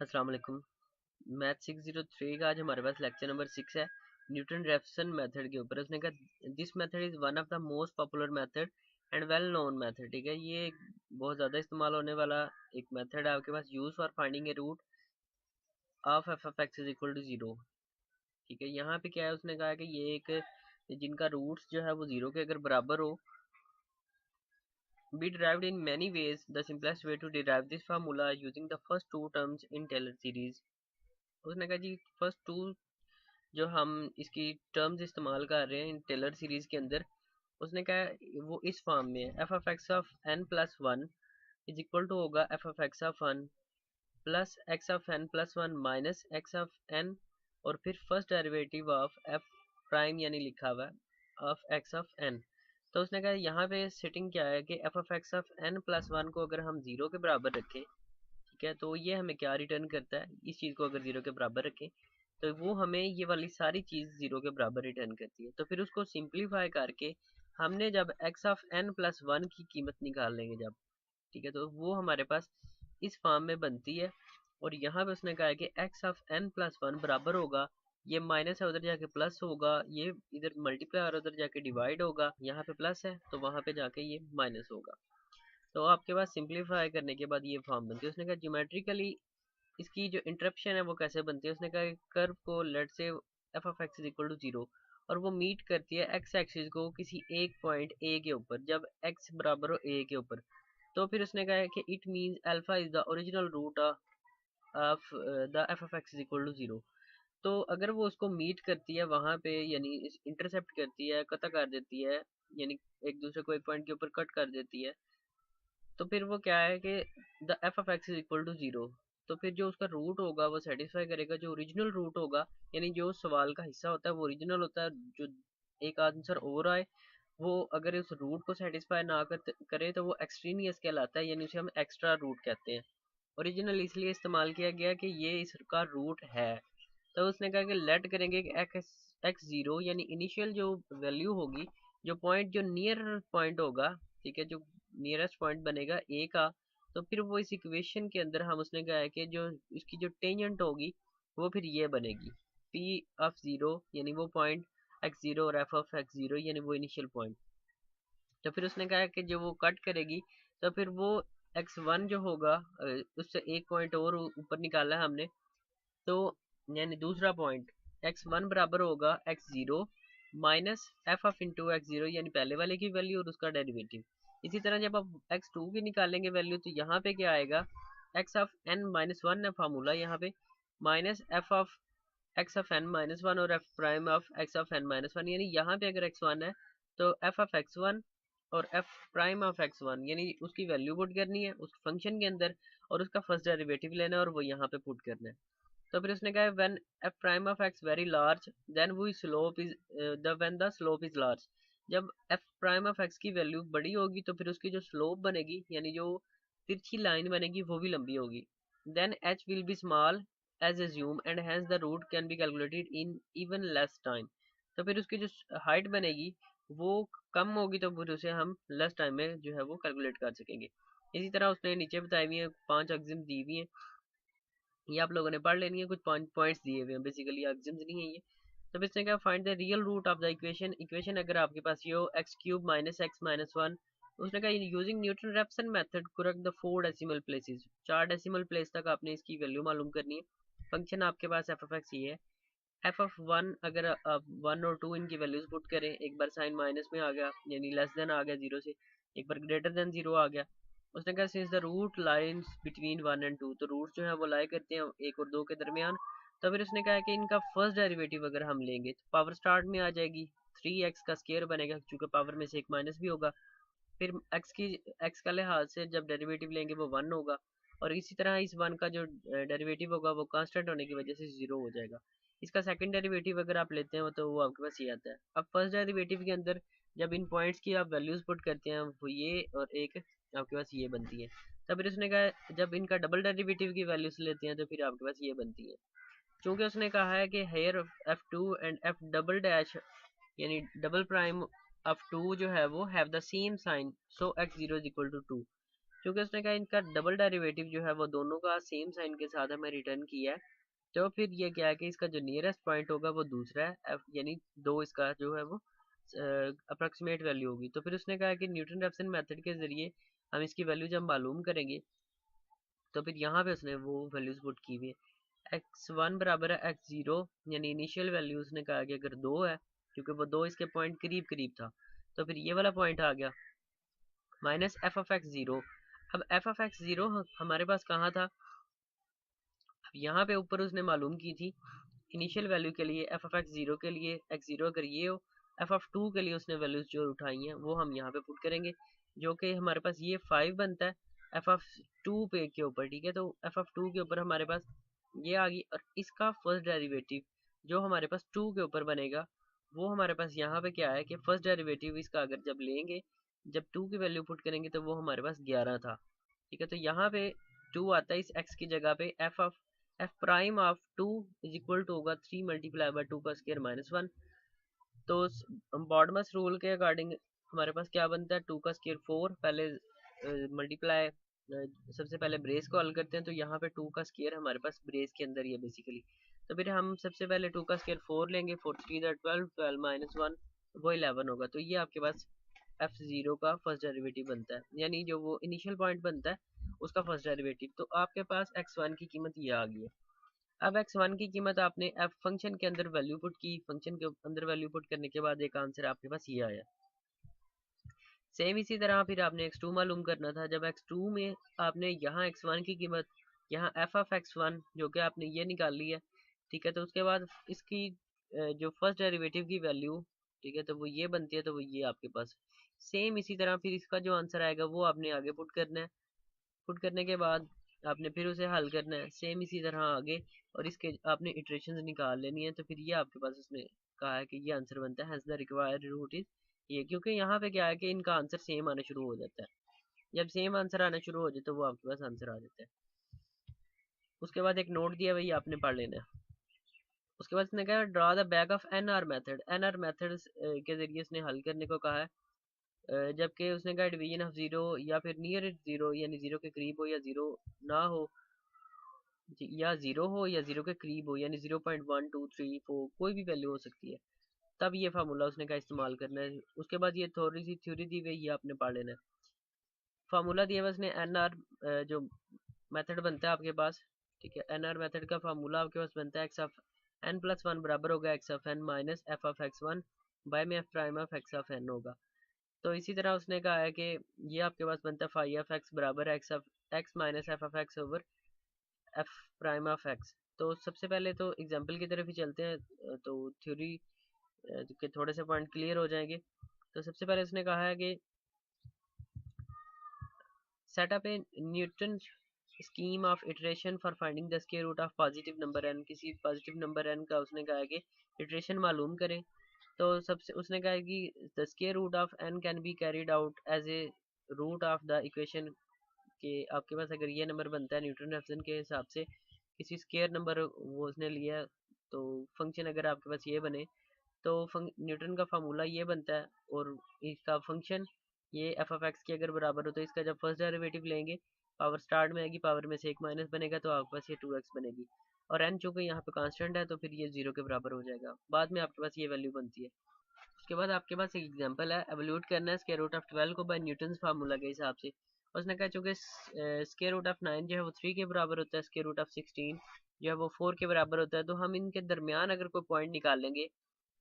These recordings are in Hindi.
अस्सलाम वालेकुम। मैथ 603 का आज हमारे पास लेक्चर नंबर 6 है न्यूटन रेफसन मेथड के ऊपर। उसने कहा this method is one of the most popular method and well known method. ठीक है, ये बहुत ज़्यादा इस्तेमाल होने वाला एक मेथड है आपके पास। Use for finding a root of F of X is equal to zero. ठीक है, यहाँ पे क्या है, उसने कहा कि ये एक जिनका रूट्स जो है वो ज़ीरो के अगर बराबर हो, be derived in many ways. The simplest way to derive this formula using the first two terms in Taylor series. उसने कहा जी फर्स्ट टू जो हम इसकी टर्म्स इस्तेमाल कर रहे हैं इन टेलर सीरीज के अंदर, उसने कहा वो इस फॉर्म में है। F of X of N plus one is equal to होगा F of X of one plus X of N plus one minus X of N, और फिर first derivative of F prime यानी लिखा हुआ ऑफ एक्स ऑफ एन। तो उसने कहा यहाँ पे सेटिंग क्या है कि F of X of N plus one को अगर हम जीरो के बराबर रखें, ठीक है, तो ये हमें क्या रिटर्न करता है, इस चीज़ को अगर जीरो के बराबर रखें तो वो हमें ये वाली सारी चीज़ जीरो के बराबर रिटर्न करती है। तो फिर उसको सिंप्लीफाई करके हमने जब X of N plus one की कीमत निकाल लेंगे जब, ठीक है, तो वो हमारे पास इस फॉर्म में बनती है। और यहाँ पे उसने कहा है कि X of N plus one बराबर होगा, ये माइनस है उधर जाके प्लस होगा, ये इधर मल्टीप्लाई और उधर जाके डिवाइड होगा, यहाँ पे प्लस है तो वहाँ पे जाके ये माइनस होगा। तो आपके पास सिंप्लीफाई करने के बाद ये फॉर्म बनती है। उसने कहा ज्योमेट्रिकली इसकी जो इंटरप्शन है वो कैसे बनती है। उसने कहा कर्व को let say F of X is equal to zero और वो मीट करती है एक्स एक्सिस को किसी एक पॉइंट ए के ऊपर, जब एक्स बराबर हो ए के ऊपर। तो फिर उसने कहा है कि it means alpha is the original root of the F of X is equal to zero. तो अगर वो उसको मीट करती है वहां पे, यानी इंटरसेप्ट करती है, कता कर देती है, यानी एक दूसरे को एक पॉइंट के ऊपर कट कर देती है, तो फिर वो क्या है कि the F of X is equal to zero. तो फिर जो उसका रूट होगा वो सेटिस्फाई करेगा जो ओरिजिनल रूट होगा, यानी जो सवाल का हिस्सा होता है वो ओरिजिनल होता है। जो एक आंसर और आए वो अगर उस रूट को सेटिस्फाई ना करे तो वो एक्सट्रीनियस कहलाता है, यानी उसे हम एक्स्ट्रा रूट कहते हैं। ओरिजिनल इसलिए इस्तेमाल किया गया कि ये इसका रूट है। तो उसने कहा कि लेट करेंगे कि एक्स एक्स जीरो यानी इनिशियल जो वैल्यू होगी, जो पॉइंट जो नियर पॉइंट होगा, ठीक है, जो नियरेस्ट पॉइंट बनेगा ए का, तो फिर वो इस इक्वेशन के अंदर हम उसने कहा है कि जो इसकी जो टेंजेंट होगी वो फिर ये बनेगी पी ऑफ जीरो, यानी वो पॉइंट एक्स जीरो, और एफ ऑफ एक्स जीरो यानी वो इनिशियल पॉइंट। तो फिर उसने कहा कि जो वो कट करेगी तो फिर वो एक्स वन जो होगा उससे एक पॉइंट और ऊपर निकाला है हमने, तो यानी दूसरा पॉइंट एक्स वन बराबर होगा x zero minus F of into x zero, यानी पहले वाले की वैल्यू और उसका डेरिवेटिव। इसी तरह जब आप एक्स टू की निकालेंगे वैल्यू तो यहाँ पे क्या आएगा, X of N minus one है फार्मूला यहाँ पे, minus F of X of N minus one और F prime of X of N minus one, यानी यहाँ पे अगर एक्स वन है तो एफ ऑफ एक्स वन और F prime of X one, यानी उसकी वैल्यू पुट करनी है उस फंक्शन के अंदर और उसका फर्स्ट डेरिवेटिव लेना है और वो यहाँ पे पुट करना है। तो फिर उसने कहा when F prime of X very large then वो slope is the when the slope is large. जब एफ प्राइम ऑफ एक्स की वैल्यू बड़ी होगी तो फिर उसकी जो स्लोप बनेगी, यानी जो तिरछी लाइन बनेगी वो भी लंबी होगी। Then H will be small as assume and hence the root can be calculated in even less time. तो फिर उसकी जो हाइट बनेगी वो कम होगी तो फिर उसे हम लेस टाइम में जो है वो कैलकुलेट कर सकेंगे। इसी तरह उसने नीचे बताई हुई है 5 एक्सिम्स दी हुई है, ये आप लोगों ने पढ़ लेनी है, कुछ पॉइंट्स दिए हुए हैं, बेसिकली एग्जाम्स नहीं है ये। तो फिर इसने कहा find the real root of the equation. Equation अगर आपके पास ये हो X cube minus X minus one, उसने कहा using Newton Raphson method correct the 4 decimal places. 4 decimal place तक आपने इसकी वैल्यू मालूम करनी है। फंक्शन आपके पास एफ ऑफ एक्स ये है, एफ ऑफ वन अगर आप वन और टू इनकी वैल्यूज पुट करें, एक बार साइन माइनस में आ गया यानी लेस देन आ गया जीरो से, एक बार ग्रेटर देन जीरो आ गया। उसने कहा since the root lines between one and two, तो रूट जो है वो लाई करते हैं एक और दो के दरमियान। तो फिर उसने कहा कि इनका फर्स्ट डेरिवेटिव अगर हम लेंगे तो पावर स्टार्ट में आ जाएगी, 3x का स्केयर बनेगा क्योंकि पावर में से एक माइनस भी होगा। फिर एक्स का लिहाज से जब डेरिवेटिव लेंगे वो वन होगा, और इसी तरह इस वन का जो डेरिवेटिव होगा वो कांस्टेंट होने की वजह से जीरो हो जाएगा। इसका सेकंड डेरिवेटिव अगर आप लेते हैं तो वो आपके पास ये आता है। अब फर्स्ट डेरिवेटिव के अंदर जब इन पॉइंट्स की आप वैल्यूज पुट करते हैं वो ये और एक आपके पास ये बनती है। तब फिर उसने कहा जब इनका डबल डेरिवेटिव की वैल्यूज लेते हैं तो फिर आपके पास ये बनती है। चूंकि उसने कहा है कि here F two and F double dash यानी डबल प्राइम ऑफ टू जो है वो have the same sign, so X zero is equal to two. क्योंकि उसने कहा इनका डबल डेरिवेटिव जो है वो दोनों का सेम साइन के साथ हमें रिटर्न किया है, तो फिर ये क्या है कि इसका जो नियरेस्ट पॉइंट होगा वो दूसरा है, यानी 2 इसका जो है वो अप्रॉक्सीमेट वैल्यू होगी। तो फिर उसने कहा कि न्यूटन रेफसन मेथड के जरिए हम इसकी वैल्यू जब मालूम करेंगे, तो फिर यहाँ पे उसने वो वैल्यूज पुट की हुई है। x1 बराबर है x0, यानी इनिशियल वैल्यू उसने कहा कि अगर 2 है, क्योंकि वो 2 इसके पॉइंट करीब करीब था, तो फिर ये वाला पॉइंट आ गया minus F of x zero. अब एफ ऑफ एक्स जीरो हमारे पास कहाँ था, अब यहाँ पे ऊपर उसने मालूम की थी इनिशियल वैल्यू के लिए एफ ऑफ एक्स जीरो के लिए एक्स जीरो अगर ये हो, एफ ऑफ टू के लिए उसने वैल्यूज जो उठाई हैं वो हम यहाँ पे पुट करेंगे, जो कि हमारे पास ये 5 बनता है एफ ऑफ टू पे के ऊपर, ठीक है। तो एफ ऑफ टू के ऊपर हमारे पास ये आ गई, और इसका फर्स्ट डेरिवेटिव जो हमारे पास 2 के ऊपर बनेगा, वो हमारे पास यहाँ पे क्या है कि फर्स्ट डेरिवेटिव इसका अगर जब लेंगे, जब 2 की वैल्यू पुट करेंगे तो वो हमारे पास 11 था, ठीक है। तो यहाँ पे 2 आता है इस x की जगह पे, F prime of 2 is equal to होगा 3 मल्टीप्लाई बाय 2 का स्क्वायर माइनस 1। तो बॉडमस रूल के अकॉर्डिंग हमारे पास क्या बनता है, 2 का स्क्वायर 4, पहले मल्टीप्लाई सबसे पहले ब्रेस को हल करते हैं, तो यहाँ पे 2 का स्क्वायर हमारे पास ब्रेस के अंदर ही है बेसिकली। तो फिर हम सबसे पहले 2 का स्क्वायर 4 लेंगे, 4 3 12, 12 माइनस 1 वो 11 होगा। तो ये आपके पास f0 का फर्स्ट डेरिवेटिव बनता है, यानी जो वो इनिशियल पॉइंट बनता है उसका फर्स्ट डेरिवेटिव। तो आपके पास x1 की कीमत ये आ गई है। अब x1 की कीमत आपने f फंक्शन के अंदर वैल्यू पुट की, फंक्शन के अंदर वैल्यू पुट करने के बाद एक आंसर आपके पास ये आया। सेम इसी तरह फिर आपने x2 मालूम करना था। जब x2 में आपने यहाँ x1 की कीमत, यहाँ f ऑफ x1 जो कि आपने ये निकाल ली है, ठीक है। तो उसके बाद इसकी जो फर्स्ट डेरिवेटिव की वैल्यू, ठीक है, तो वो ये बनती है, तो वो ये आपके पास सेम इसी तरह फिर इसका जो आंसर आएगा वो आपने आगे पुट करना है। पुट करने के बाद आपने फिर उसे हल करना है सेम इसी तरह आगे, और इसके आपने इटरेशंस निकाल लेनी है। तो फिर ये आपके पास उसने कहा है कि ये आंसर बनता है, has the required root is ये, क्योंकि यहाँ पे क्या है कि इनका आंसर सेम आना शुरू हो जाता है। जब सेम आंसर आना शुरू हो जाए तो वो आपके पास आंसर आ जाता है। उसके बाद एक नोट दिया भाई आपने पढ़ लेना है। उसके बाद इसने कहा draw the back of N R method, N R method के जरिए इसने हल करने को कहा है। जबकि उसने कहा डिवीजन ऑफ जीरो या फिर नियर जीरो, यानी जीरो के करीब हो या जीरो ना हो, या जीरो हो या जीरो के करीब हो, यानी 0.1 2 3 4 कोई भी वैल्यू हो सकती है, तब ये फार्मूला उसने का इस्तेमाल करना है। उसके बाद ये थोड़ी सी थ्योरी दी हुई, ये आपने पढ़ लेना है। फार्मूला दिया हुआ उसने एन आर जो मेथड बनता है आपके पास, ठीक है। एन आर मेथड का फार्मूला आपके पास बनता है X of N plus one बराबर होगा X of N minus F of X one by में F prime of X of N होगा। तो इसी तरह उसने कहा है कि ये आपके पास बनता है फाई ऑफ एक्स बराबर x of x minus F of x over F prime of x. तो सबसे पहले तो एग्जांपल की तरफ ही चलते हैं, तो थ्योरी के थोड़े से पॉइंट क्लियर हो जाएंगे। तो सबसे पहले उसने कहा है कि set up a Newton scheme of iteration for finding the square root of positive number N, किसी पॉजिटिव नंबर एन का उसने कहा है कि इटरेशन मालूम करें। तो सबसे उसने कहा है कि the square root of N can be carried out as a root of the equation, कि आपके पास अगर ये नंबर बनता है न्यूटन रेफसन के हिसाब से किसी स्केयर नंबर वो उसने लिया, तो फंक्शन अगर आपके पास ये बने, तो न्यूटन का फार्मूला ये बनता है, और इसका फंक्शन ये एफ ऑफ एक्स के अगर बराबर हो, तो इसका जब फर्स्ट डेरिवेटिव लेंगे पावर स्टार्ट में आएगी, पावर में से एक माइनस बनेगा, तो आपके पास ये 2x बनेगी। और एन चूंकि यहाँ पे कांस्टेंट है तो फिर ये 0 के बराबर हो जाएगा, बाद में आपके पास ये वैल्यू बनती है। उसके बाद आपके पास एक एग्जांपल है, एवोल्यूट करना है स्क्वायर रूट ऑफ 12 को बाय न्यूटन फार्मूला के हिसाब से। उसने कहा चूंकि स्क्वायर रूट ऑफ 9 जो है वो 3 के बराबर होता है, स्क्वायर रूट ऑफ 16 जो है वो 4 के बराबर होता है, तो हम इनके दरमियान अगर कोई पॉइंट निकाल लेंगे,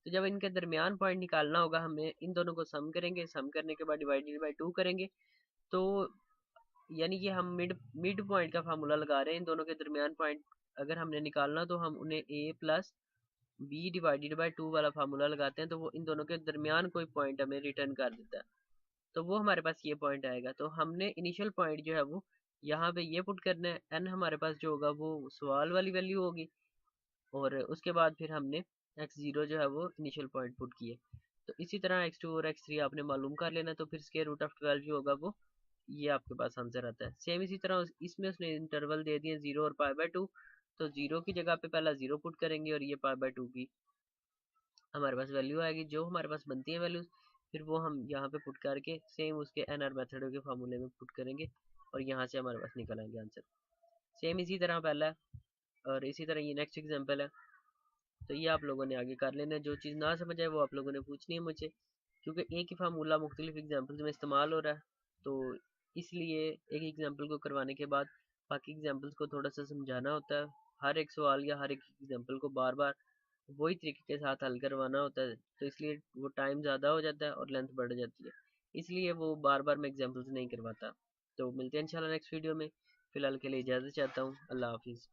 तो जब इनके दरमियान पॉइंट निकालना होगा हमें इन दोनों को सम करेंगे, सम करने के बाद डिवाइडेड बाई 2 करेंगे। तो यानी कि हम मिड पॉइंट का फार्मूला लगा रहे हैं, इन दोनों के दरमियान पॉइंट अगर हमने निकालना तो हम उन्हें a plus B divided by 2 वाला फार्मूला लगाते हैं, तो वो इन दोनों के दरमियान कोई पॉइंट हमें रिटर्न कर देता है, तो वो हमारे पास ये पॉइंट आएगा। तो हमने इनिशियल पॉइंट जो है वो यहाँ पे ये पुट करना है, एन हमारे पास जो होगा वो सवाल वाली वैल्यू होगी, और उसके बाद फिर हमने x0 जो है वो इनिशियल पॉइंट पुट किए। तो इसी तरह x2 और x3 आपने मालूम कर लेना, तो फिर स्क्वायर रूट ऑफ 12 जो होगा वो ये आपके पास आंसर आता है। सेम इसी तरह इसमें उसने इंटरवल दे दिए 0 और π/2, तो 0 की जगह पे पहला 0 पुट करेंगे और ये π/2 की हमारे पास वैल्यू आएगी, जो हमारे पास बनती है वैल्यूज, फिर वो हम यहाँ पे पुट करके सेम उसके एन आर मेथड के फार्मूले में पुट करेंगे, और यहाँ से हमारे पास निकल आएंगे आंसर। सेम इसी तरह पहला है, और इसी तरह ये नेक्स्ट एग्जाम्पल है। तो ये आप लोगों ने आगे कर लेना है, जो चीज़ ना समझ आए वो आप लोगों ने पूछनी है मुझे, क्योंकि एक ही फार्मूला मुख्तलिफ एग्जाम्पल्स में इस्तेमाल हो रहा है, तो इसलिए एक एग्जाम्पल को करवाने के बाद बाकी एग्जाम्पल्स को थोड़ा सा समझाना होता है। हर एक सवाल या हर एक एग्जाम्पल को बार बार वही तरीके के साथ हल करवाना होता है, तो इसलिए वो टाइम ज़्यादा हो जाता है और लेंथ बढ़ जाती है, इसलिए वो बार बार मैं एग्जाम्पल्स नहीं करवाता। तो मिलते हैं इंशाल्लाह नेक्स्ट वीडियो में, फ़िलहाल के लिए इजाज़त चाहता हूँ। अल्लाह हाफिज़।